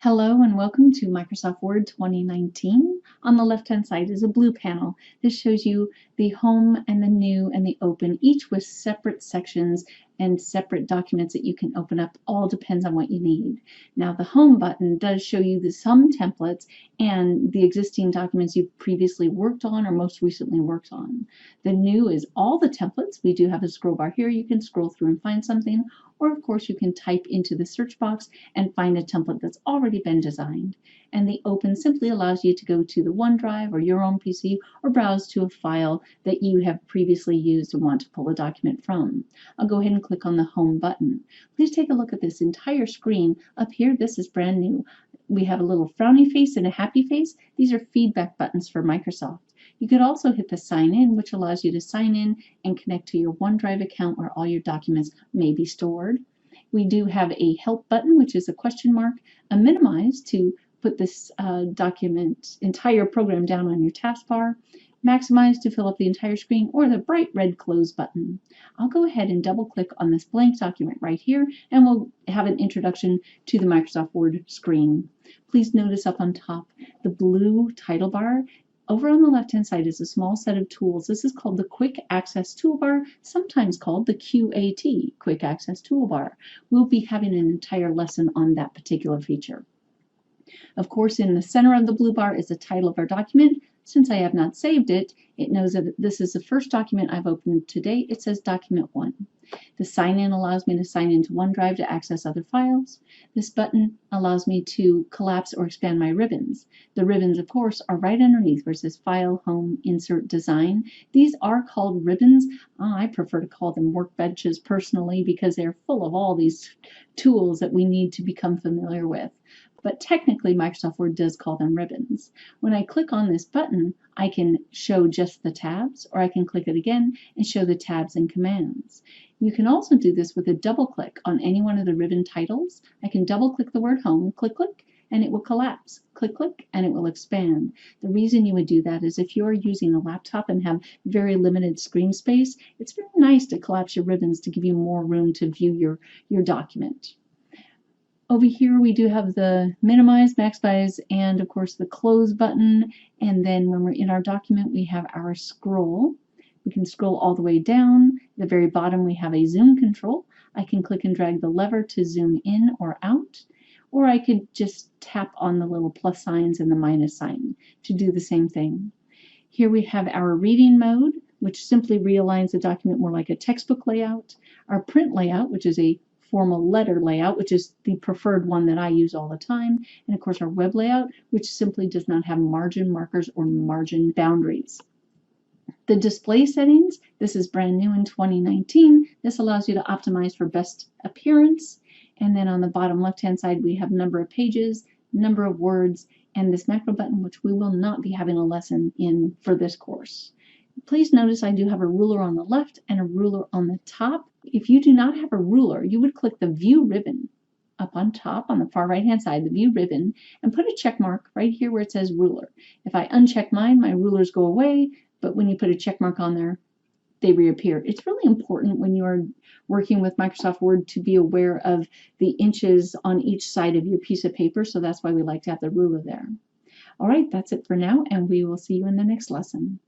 Hello and welcome to Microsoft Word 2019. On the left-hand side is a blue panel. This shows you the home and the new and the open, each with separate sections and separate documents that you can open up. All depends on what you need. Now the home button does show you some templates and the existing documents you've previously worked on or most recently worked on. The new is all the templates. We do have a scroll bar here. You can scroll through and find something, or of course you can type into the search box and find a template that's already been designed. And the open simply allows you to go to the OneDrive or your own PC or browse to a file that you have previously used and want to pull a document from. I'll go ahead and click on the home button. Please take a look at this entire screen. Up here, this is brand new. We have a little frowny face and a happy face. These are feedback buttons for Microsoft. You could also hit the sign in, which allows you to sign in and connect to your OneDrive account where all your documents may be stored. We do have a help button, which is a question mark, a minimize to put this entire program down on your taskbar, maximize to fill up the entire screen, or the bright red close button. I'll go ahead and double click on this blank document right here, and we'll have an introduction to the Microsoft Word screen. Please notice up on top the blue title bar. Over on the left-hand side is a small set of tools. This is called the Quick Access Toolbar, sometimes called the QAT, Quick Access Toolbar. We'll be having an entire lesson on that particular feature. Of course, in the center of the blue bar is the title of our document. Since I have not saved it, it knows that this is the first document I've opened today. It says Document 1. The sign in allows me to sign into OneDrive to access other files. This button allows me to collapse or expand my ribbons. The ribbons, of course, are right underneath where it says File, Home, Insert, Design. These are called ribbons. I prefer to call them workbenches personally because they're full of all these tools that we need to become familiar with. But technically, Microsoft Word does call them ribbons. When I click on this button, I can show just the tabs, or I can click it again and show the tabs and commands. You can also do this with a double click on any one of the ribbon titles. I can double click the word home, click, click, and it will collapse. Click, click, and it will expand. The reason you would do that is if you're using a laptop and have very limited screen space, it's very nice to collapse your ribbons to give you more room to view your document. Over here we do have the minimize, maximize, and of course the close button. And then when we're in our document, we have our scroll. We can scroll all the way down. At the very bottom, we have a zoom control. I can click and drag the lever to zoom in or out, or I could just tap on the little plus signs and the minus sign to do the same thing. Here we have our reading mode, which simply realigns the document more like a textbook layout. Our print layout, which is a formal letter layout, which is the preferred one that I use all the time. And of course our web layout, which simply does not have margin markers or margin boundaries. The display settings, this is brand new in 2019. This allows you to optimize for best appearance. And then on the bottom left-hand side, we have number of pages, number of words, and this macro button, which we will not be having a lesson in for this course. Please notice I do have a ruler on the left and a ruler on the top. If you do not have a ruler, you would click the View ribbon up on top on the far right-hand side, the View ribbon, and put a check mark right here where it says Ruler. If I uncheck mine, my rulers go away, but when you put a check mark on there, they reappear. It's really important when you are working with Microsoft Word to be aware of the inches on each side of your piece of paper, so that's why we like to have the ruler there. All right, that's it for now, and we will see you in the next lesson.